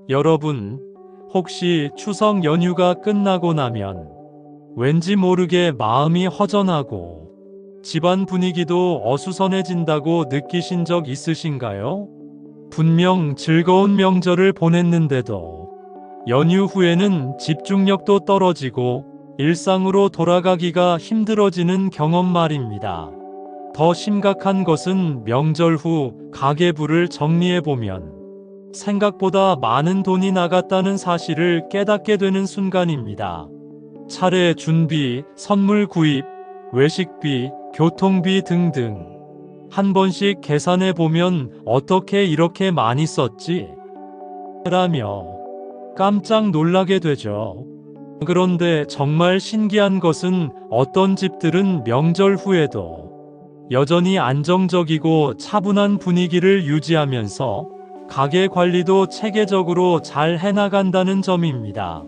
여러분, 혹시 추석 연휴가 끝나고 나면 왠지 모르게 마음이 허전하고 집안 분위기도 어수선해진다고 느끼신 적 있으신가요? 분명 즐거운 명절을 보냈는데도 연휴 후에는 집중력도 떨어지고 일상으로 돌아가기가 힘들어지는 경험 말입니다. 더 심각한 것은 명절 후 가계부를 정리해보면 생각보다 많은 돈이 나갔다는 사실을 깨닫게 되는 순간입니다. 차례 준비, 선물 구입, 외식비, 교통비 등등. 한 번씩 계산해 보면 어떻게 이렇게 많이 썼지? 라며 깜짝 놀라게 되죠. 그런데 정말 신기한 것은 어떤 집들은 명절 후에도 여전히 안정적이고 차분한 분위기를 유지하면서 가게 관리도 체계적으로 잘 해나간다는 점입니다.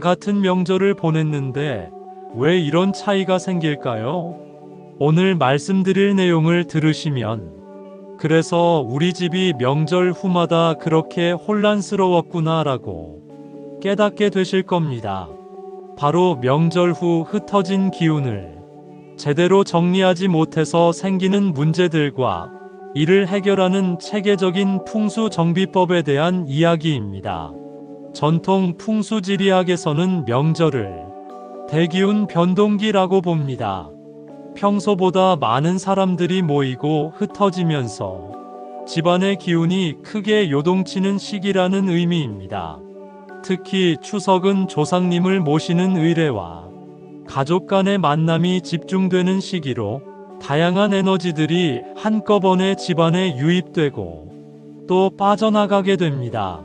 같은 명절을 보냈는데 왜 이런 차이가 생길까요? 오늘 말씀드릴 내용을 들으시면 그래서 우리 집이 명절 후마다 그렇게 혼란스러웠구나라고 깨닫게 되실 겁니다. 바로 명절 후 흩어진 기운을 제대로 정리하지 못해서 생기는 문제들과 이를 해결하는 체계적인 풍수정비법에 대한 이야기입니다. 전통 풍수지리학에서는 명절을 대기운 변동기라고 봅니다. 평소보다 많은 사람들이 모이고 흩어지면서 집안의 기운이 크게 요동치는 시기라는 의미입니다. 특히 추석은 조상님을 모시는 의례와 가족 간의 만남이 집중되는 시기로 다양한 에너지들이 한꺼번에 집안에 유입되고 또 빠져나가게 됩니다.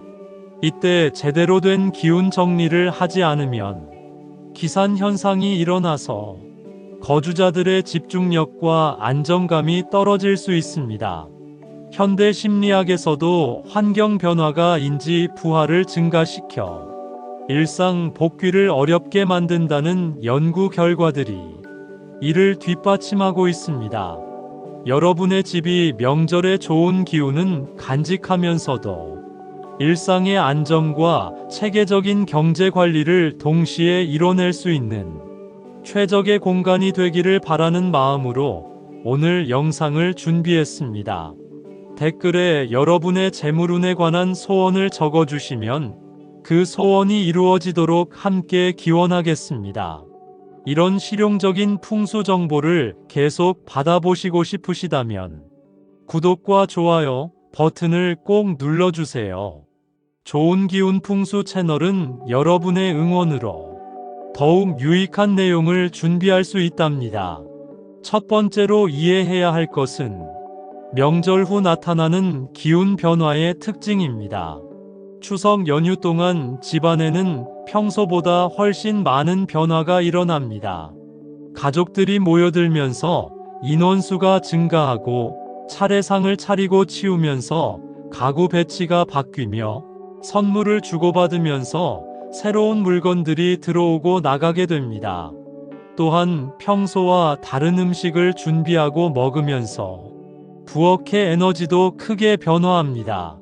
이때 제대로 된 기운 정리를 하지 않으면 기산 현상이 일어나서 거주자들의 집중력과 안정감이 떨어질 수 있습니다. 현대 심리학에서도 환경 변화가 인지 부하를 증가시켜 일상 복귀를 어렵게 만든다는 연구 결과들이 이를 뒷받침하고 있습니다. 여러분의 집이 명절에 좋은 기운은 간직하면서도 일상의 안정과 체계적인 경제 관리를 동시에 이뤄낼 수 있는 최적의 공간이 되기를 바라는 마음으로 오늘 영상을 준비했습니다. 댓글에 여러분의 재물운에 관한 소원을 적어주시면 그 소원이 이루어지도록 함께 기원하겠습니다. 이런 실용적인 풍수 정보를 계속 받아보시고 싶으시다면 구독과 좋아요 버튼을 꼭 눌러주세요. 좋은 기운 풍수 채널은 여러분의 응원으로 더욱 유익한 내용을 준비할 수 있답니다. 첫 번째로 이해해야 할 것은 명절 후 나타나는 기운 변화의 특징입니다. 추석 연휴 동안 집안에는 평소보다 훨씬 많은 변화가 일어납니다. 가족들이 모여들면서 인원수가 증가하고 차례상을 차리고 치우면서 가구 배치가 바뀌며 선물을 주고받으면서 새로운 물건들이 들어오고 나가게 됩니다. 또한 평소와 다른 음식을 준비하고 먹으면서 부엌의 에너지도 크게 변화합니다.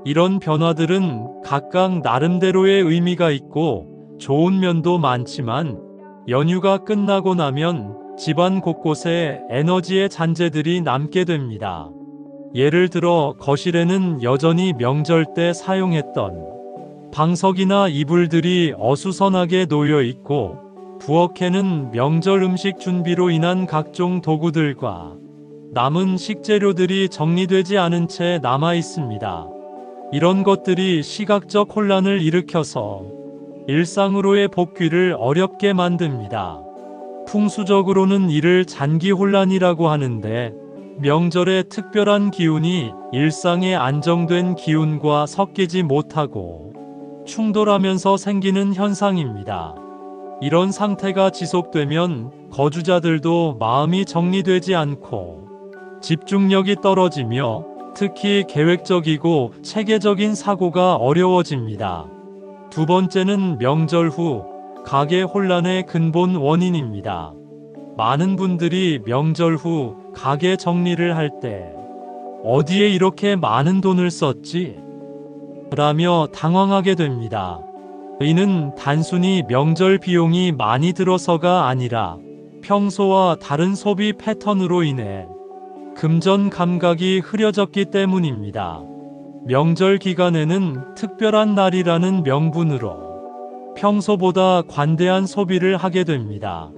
이런 변화들은 각각 나름대로의 의미가 있고 좋은 면도 많지만 연휴가 끝나고 나면 집안 곳곳에 에너지의 잔재들이 남게 됩니다. 예를 들어 거실에는 여전히 명절 때 사용했던 방석이나 이불들이 어수선하게 놓여 있고 부엌에는 명절 음식 준비로 인한 각종 도구들과 남은 식재료들이 정리되지 않은 채 남아 있습니다. 이런 것들이 시각적 혼란을 일으켜서 일상으로의 복귀를 어렵게 만듭니다. 풍수적으로는 이를 잔기혼란이라고 하는데 명절의 특별한 기운이 일상의 안정된 기운과 섞이지 못하고 충돌하면서 생기는 현상입니다. 이런 상태가 지속되면 거주자들도 마음이 정리되지 않고 집중력이 떨어지며 특히 계획적이고 체계적인 사고가 어려워집니다. 두 번째는 명절 후 가계 혼란의 근본 원인입니다. 많은 분들이 명절 후 가계 정리를 할 때 어디에 이렇게 많은 돈을 썼지? 라며 당황하게 됩니다. 이는 단순히 명절 비용이 많이 들어서가 아니라 평소와 다른 소비 패턴으로 인해 금전 감각이 흐려졌기 때문입니다. 명절 기간에는 특별한 날이라는 명분으로 평소보다 관대한 소비를 하게 됩니다.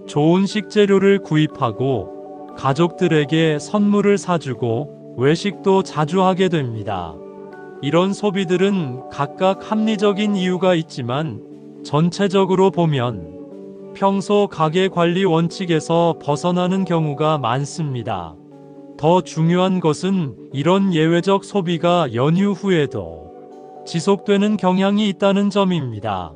좋은 식재료를 구입하고 가족들에게 선물을 사주고 외식도 자주 하게 됩니다. 이런 소비들은 각각 합리적인 이유가 있지만 전체적으로 보면 평소 가계 관리 원칙에서 벗어나는 경우가 많습니다. 더 중요한 것은 이런 예외적 소비가 연휴 후에도 지속되는 경향이 있다는 점입니다.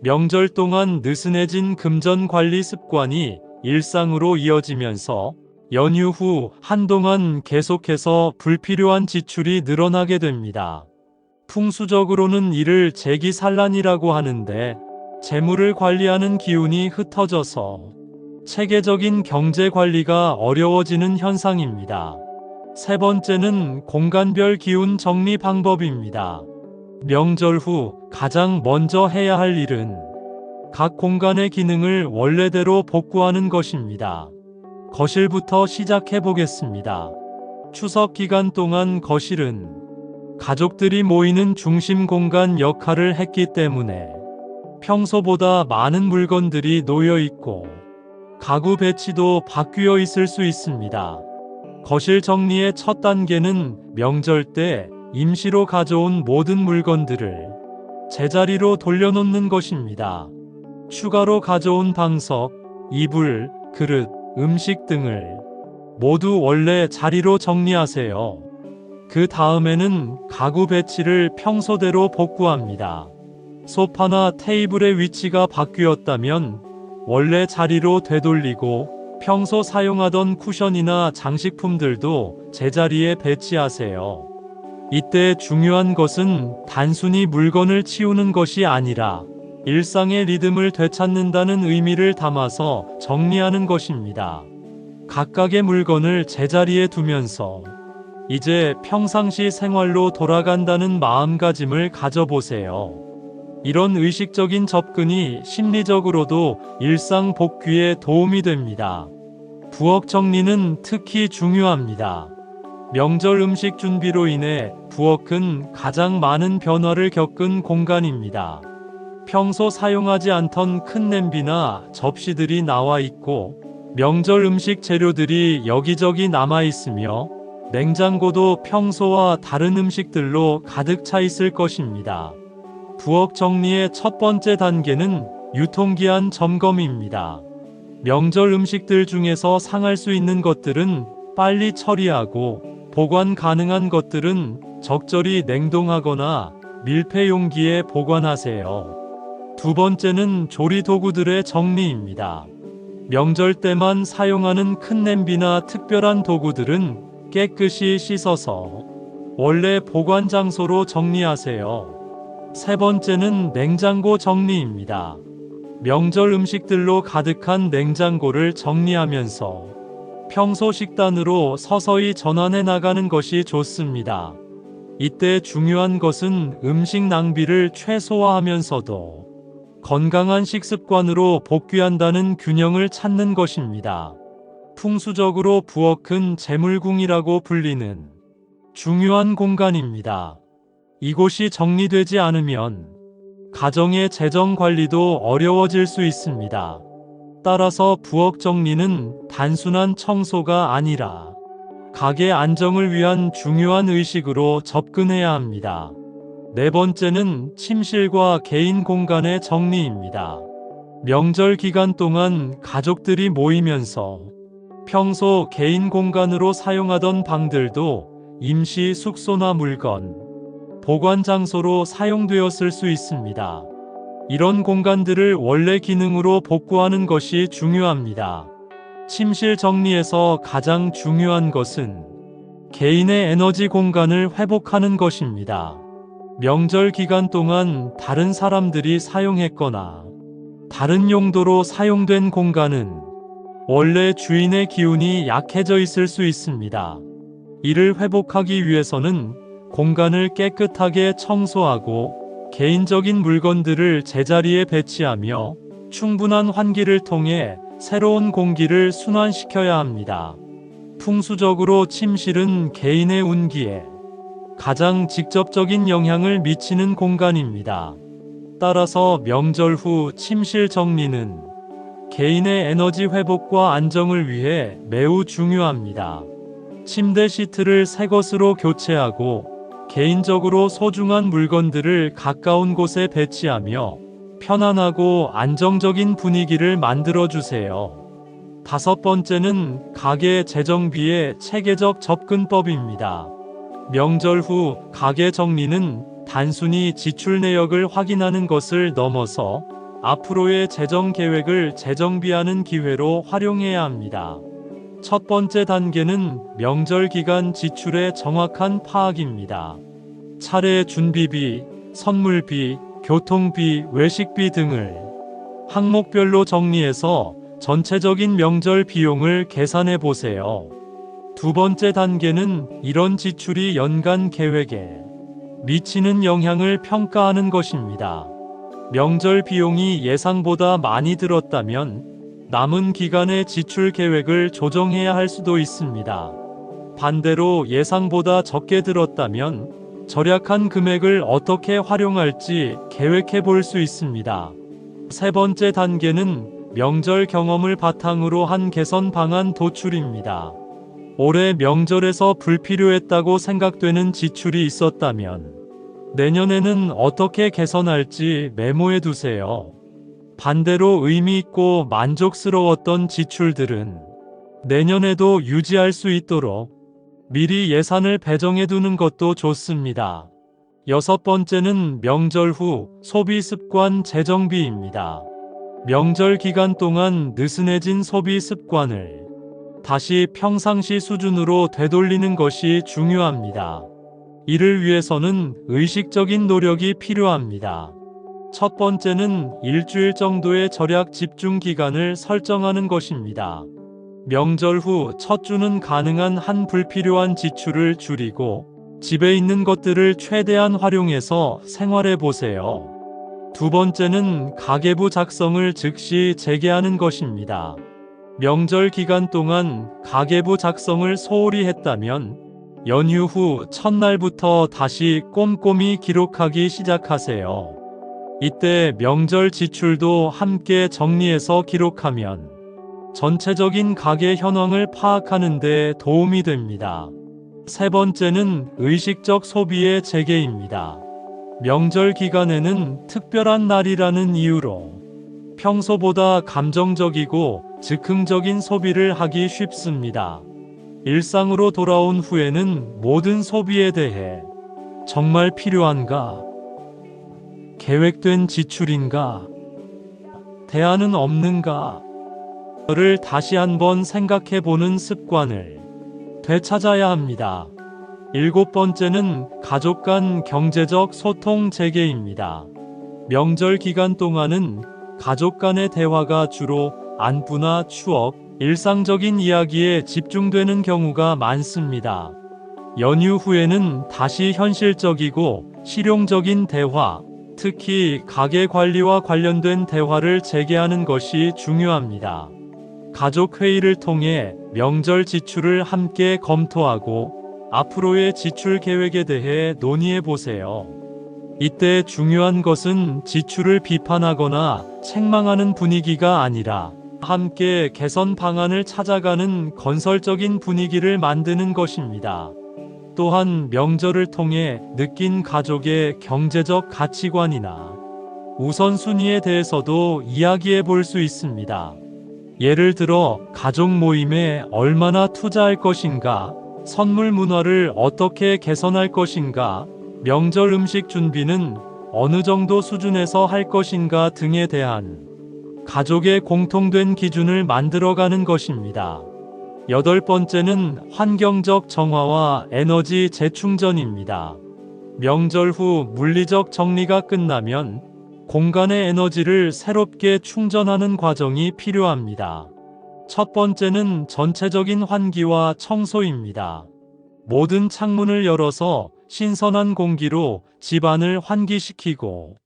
명절 동안 느슨해진 금전 관리 습관이 일상으로 이어지면서 연휴 후 한동안 계속해서 불필요한 지출이 늘어나게 됩니다. 풍수적으로는 이를 재기산란이라고 하는데 재물을 관리하는 기운이 흩어져서 체계적인 경제 관리가 어려워지는 현상입니다. 세 번째는 공간별 기운 정리 방법입니다. 명절 후 가장 먼저 해야 할 일은 각 공간의 기능을 원래대로 복구하는 것입니다. 거실부터 시작해 보겠습니다. 추석 기간 동안 거실은 가족들이 모이는 중심 공간 역할을 했기 때문에 평소보다 많은 물건들이 놓여 있고 가구 배치도 바뀌어 있을 수 있습니다. 거실 정리의 첫 단계는 명절 때 임시로 가져온 모든 물건들을 제자리로 돌려놓는 것입니다. 추가로 가져온 방석, 이불, 그릇, 음식 등을 모두 원래 자리로 정리하세요. 그 다음에는 가구 배치를 평소대로 복구합니다. 소파나 테이블의 위치가 바뀌었다면 원래 자리로 되돌리고 평소 사용하던 쿠션이나 장식품들도 제자리에 배치하세요. 이때 중요한 것은 단순히 물건을 치우는 것이 아니라 일상의 리듬을 되찾는다는 의미를 담아서 정리하는 것입니다. 각각의 물건을 제자리에 두면서 이제 평상시 생활로 돌아간다는 마음가짐을 가져보세요. 이런 의식적인 접근이 심리적으로도 일상 복귀에 도움이 됩니다. 부엌 정리는 특히 중요합니다. 명절 음식 준비로 인해 부엌은 가장 많은 변화를 겪은 공간입니다. 평소 사용하지 않던 큰 냄비나 접시들이 나와 있고 명절 음식 재료들이 여기저기 남아 있으며 냉장고도 평소와 다른 음식들로 가득 차 있을 것입니다. 부엌 정리의 첫 번째 단계는 유통기한 점검입니다. 명절 음식들 중에서 상할 수 있는 것들은 빨리 처리하고 보관 가능한 것들은 적절히 냉동하거나 밀폐 용기에 보관하세요. 두 번째는 조리 도구들의 정리입니다. 명절 때만 사용하는 큰 냄비나 특별한 도구들은 깨끗이 씻어서 원래 보관 장소로 정리하세요. 세 번째는 냉장고 정리입니다. 명절 음식들로 가득한 냉장고를 정리하면서 평소 식단으로 서서히 전환해 나가는 것이 좋습니다. 이때 중요한 것은 음식 낭비를 최소화하면서도 건강한 식습관으로 복귀한다는 균형을 찾는 것입니다. 풍수적으로 부엌은 재물궁이라고 불리는 중요한 공간입니다. 이곳이 정리되지 않으면 가정의 재정 관리도 어려워질 수 있습니다. 따라서 부엌 정리는 단순한 청소가 아니라 가게 안정을 위한 중요한 의식으로 접근해야 합니다. 네 번째는 침실과 개인 공간의 정리입니다. 명절 기간 동안 가족들이 모이면서 평소 개인 공간으로 사용하던 방들도 임시 숙소나 물건, 보관 장소로 사용되었을 수 있습니다. 이런 공간들을 원래 기능으로 복구하는 것이 중요합니다. 침실 정리에서 가장 중요한 것은 개인의 에너지 공간을 회복하는 것입니다. 명절 기간 동안 다른 사람들이 사용했거나 다른 용도로 사용된 공간은 원래 주인의 기운이 약해져 있을 수 있습니다. 이를 회복하기 위해서는 공간을 깨끗하게 청소하고 개인적인 물건들을 제자리에 배치하며 충분한 환기를 통해 새로운 공기를 순환시켜야 합니다. 풍수적으로 침실은 개인의 운기에 가장 직접적인 영향을 미치는 공간입니다. 따라서 명절 후 침실 정리는 개인의 에너지 회복과 안정을 위해 매우 중요합니다. 침대 시트를 새 것으로 교체하고 개인적으로 소중한 물건들을 가까운 곳에 배치하며 편안하고 안정적인 분위기를 만들어 주세요. 5번째는 가계 재정비의 체계적 접근법입니다. 명절 후 가계 정리는 단순히 지출 내역을 확인하는 것을 넘어서 앞으로의 재정 계획을 재정비하는 기회로 활용해야 합니다. 첫 번째 단계는 명절 기간 지출의 정확한 파악입니다. 차례 준비비, 선물비, 교통비, 외식비 등을 항목별로 정리해서 전체적인 명절 비용을 계산해 보세요. 두 번째 단계는 이런 지출이 연간 계획에 미치는 영향을 평가하는 것입니다. 명절 비용이 예상보다 많이 들었다면 남은 기간의 지출 계획을 조정해야 할 수도 있습니다. 반대로 예상보다 적게 들었다면 절약한 금액을 어떻게 활용할지 계획해 볼 수 있습니다. 세 번째 단계는 명절 경험을 바탕으로 한 개선 방안 도출입니다. 올해 명절에서 불필요했다고 생각되는 지출이 있었다면 내년에는 어떻게 개선할지 메모해 두세요. 반대로 의미 있고 만족스러웠던 지출들은 내년에도 유지할 수 있도록 미리 예산을 배정해 두는 것도 좋습니다. 6번째는 명절 후 소비 습관 재정비입니다. 명절 기간 동안 느슨해진 소비 습관을 다시 평상시 수준으로 되돌리는 것이 중요합니다. 이를 위해서는 의식적인 노력이 필요합니다. 첫 번째는 일주일 정도의 절약 집중 기간을 설정하는 것입니다. 명절 후 첫 주는 가능한 한 불필요한 지출을 줄이고 집에 있는 것들을 최대한 활용해서 생활해 보세요. 두 번째는 가계부 작성을 즉시 재개하는 것입니다. 명절 기간 동안 가계부 작성을 소홀히 했다면 연휴 후 첫날부터 다시 꼼꼼히 기록하기 시작하세요. 이때 명절 지출도 함께 정리해서 기록하면 전체적인 가계 현황을 파악하는 데 도움이 됩니다. 세 번째는 의식적 소비의 재개입니다. 명절 기간에는 특별한 날이라는 이유로 평소보다 감정적이고 즉흥적인 소비를 하기 쉽습니다. 일상으로 돌아온 후에는 모든 소비에 대해 정말 필요한가? 계획된 지출인가? 대안은 없는가? 를 다시 한번 생각해 보는 습관을 되찾아야 합니다. 7번째는 가족 간 경제적 소통 재개입니다. 명절 기간 동안은 가족 간의 대화가 주로 안부나 추억, 일상적인 이야기에 집중되는 경우가 많습니다. 연휴 후에는 다시 현실적이고 실용적인 대화, 특히 가계 관리와 관련된 대화를 재개하는 것이 중요합니다. 가족 회의를 통해 명절 지출을 함께 검토하고 앞으로의 지출 계획에 대해 논의해 보세요. 이때 중요한 것은 지출을 비판하거나 책망하는 분위기가 아니라 함께 개선 방안을 찾아가는 건설적인 분위기를 만드는 것입니다. 또한 명절을 통해 느낀 가족의 경제적 가치관이나 우선순위에 대해서도 이야기해 볼 수 있습니다. 예를 들어 가족 모임에 얼마나 투자할 것인가, 선물 문화를 어떻게 개선할 것인가, 명절 음식 준비는 어느 정도 수준에서 할 것인가 등에 대한 가족의 공통된 기준을 만들어가는 것입니다. 8번째는 환경적 정화와 에너지 재충전입니다. 명절 후 물리적 정리가 끝나면 공간의 에너지를 새롭게 충전하는 과정이 필요합니다. 첫 번째는 전체적인 환기와 청소입니다. 모든 창문을 열어서 신선한 공기로 집안을 환기시키고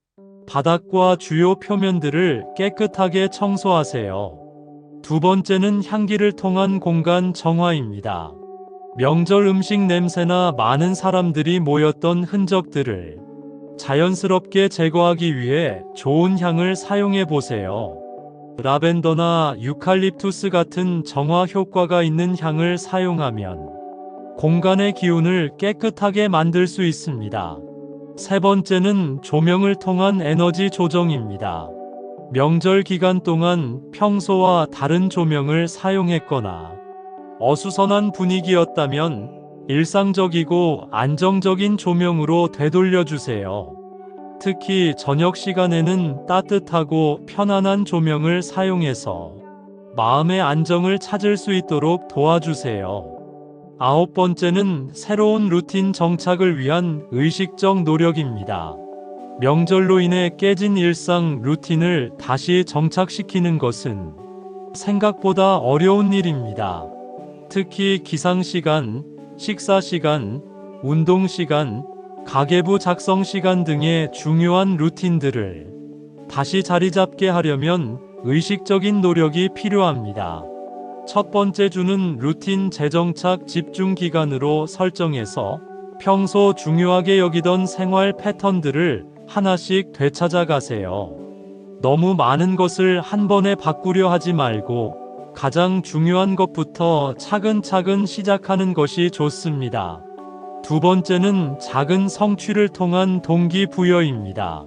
바닥과 주요 표면들을 깨끗하게 청소하세요. 두 번째는 향기를 통한 공간 정화입니다. 명절 음식 냄새나 많은 사람들이 모였던 흔적들을 자연스럽게 제거하기 위해 좋은 향을 사용해 보세요. 라벤더나 유칼립투스 같은 정화 효과가 있는 향을 사용하면 공간의 기운을 깨끗하게 만들 수 있습니다. 세 번째는 조명을 통한 에너지 조정입니다. 명절 기간 동안 평소와 다른 조명을 사용했거나 어수선한 분위기였다면 일상적이고 안정적인 조명으로 되돌려주세요. 특히 저녁 시간에는 따뜻하고 편안한 조명을 사용해서 마음의 안정을 찾을 수 있도록 도와주세요. 아홉 번째는 새로운 루틴 정착을 위한 의식적 노력입니다. 명절로 인해 깨진 일상 루틴을 다시 정착시키는 것은 생각보다 어려운 일입니다. 특히 기상시간, 식사시간, 운동시간, 가계부 작성시간 등의 중요한 루틴들을 다시 자리 잡게 하려면 의식적인 노력이 필요합니다. 첫 번째 주는 루틴 재정착 집중 기간으로 설정해서 평소 중요하게 여기던 생활 패턴들을 하나씩 되찾아가세요. 너무 많은 것을 한 번에 바꾸려 하지 말고 가장 중요한 것부터 차근차근 시작하는 것이 좋습니다. 두 번째는 작은 성취를 통한 동기부여입니다.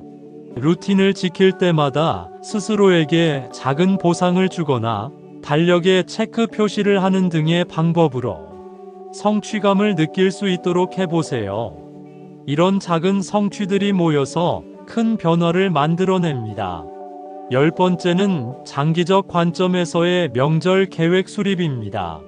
루틴을 지킬 때마다 스스로에게 작은 보상을 주거나 달력에 체크 표시를 하는 등의 방법으로 성취감을 느낄 수 있도록 해보세요. 이런 작은 성취들이 모여서 큰 변화를 만들어냅니다. 열 번째는 장기적 관점에서의 명절 계획 수립입니다.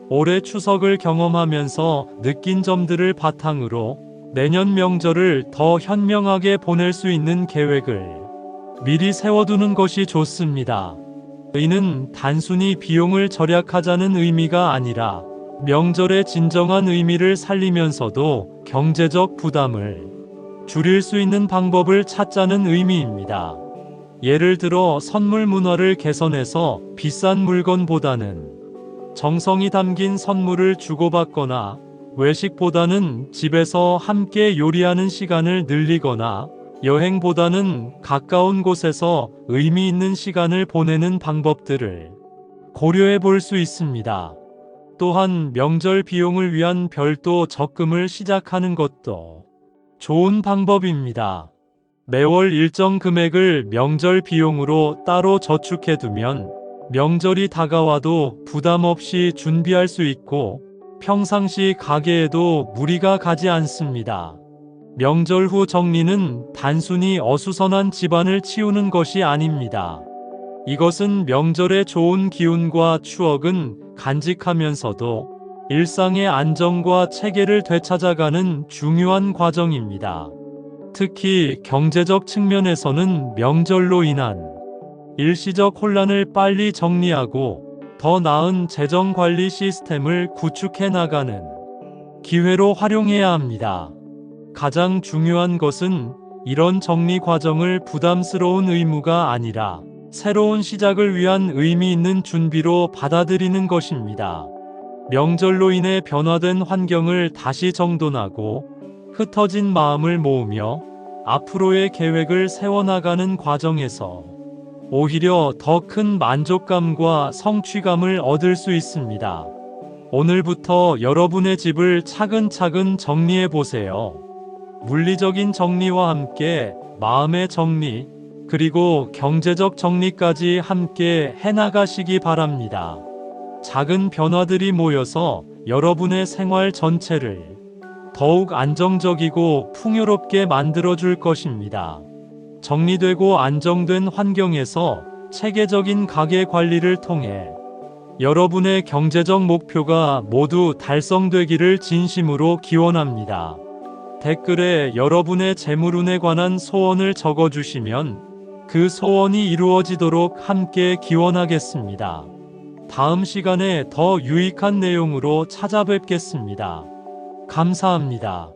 올해 추석을 경험하면서 느낀 점들을 바탕으로 내년 명절을 더 현명하게 보낼 수 있는 계획을 미리 세워두는 것이 좋습니다. 이는 단순히 비용을 절약하자는 의미가 아니라 명절의 진정한 의미를 살리면서도 경제적 부담을 줄일 수 있는 방법을 찾자는 의미입니다. 예를 들어 선물 문화를 개선해서 비싼 물건보다는 정성이 담긴 선물을 주고받거나 외식보다는 집에서 함께 요리하는 시간을 늘리거나 여행보다는 가까운 곳에서 의미 있는 시간을 보내는 방법들을 고려해 볼 수 있습니다. 또한 명절 비용을 위한 별도 적금을 시작하는 것도 좋은 방법입니다. 매월 일정 금액을 명절 비용으로 따로 저축해 두면 명절이 다가와도 부담 없이 준비할 수 있고 평상시 가계에도 무리가 가지 않습니다. 명절 후 정리는 단순히 어수선한 집안을 치우는 것이 아닙니다. 이것은 명절의 좋은 기운과 추억은 간직하면서도 일상의 안정과 체계를 되찾아가는 중요한 과정입니다. 특히 경제적 측면에서는 명절로 인한 일시적 혼란을 빨리 정리하고 더 나은 재정 관리 시스템을 구축해 나가는 기회로 활용해야 합니다. 가장 중요한 것은 이런 정리 과정을 부담스러운 의무가 아니라 새로운 시작을 위한 의미 있는 준비로 받아들이는 것입니다. 명절로 인해 변화된 환경을 다시 정돈하고 흩어진 마음을 모으며 앞으로의 계획을 세워나가는 과정에서 오히려 더 큰 만족감과 성취감을 얻을 수 있습니다. 오늘부터 여러분의 집을 차근차근 정리해 보세요. 물리적인 정리와 함께 마음의 정리, 그리고 경제적 정리까지 함께 해나가시기 바랍니다. 작은 변화들이 모여서 여러분의 생활 전체를 더욱 안정적이고 풍요롭게 만들어줄 것입니다. 정리되고 안정된 환경에서 체계적인 가계 관리를 통해 여러분의 경제적 목표가 모두 달성되기를 진심으로 기원합니다. 댓글에 여러분의 재물운에 관한 소원을 적어주시면 그 소원이 이루어지도록 함께 기원하겠습니다. 다음 시간에 더 유익한 내용으로 찾아뵙겠습니다. 감사합니다.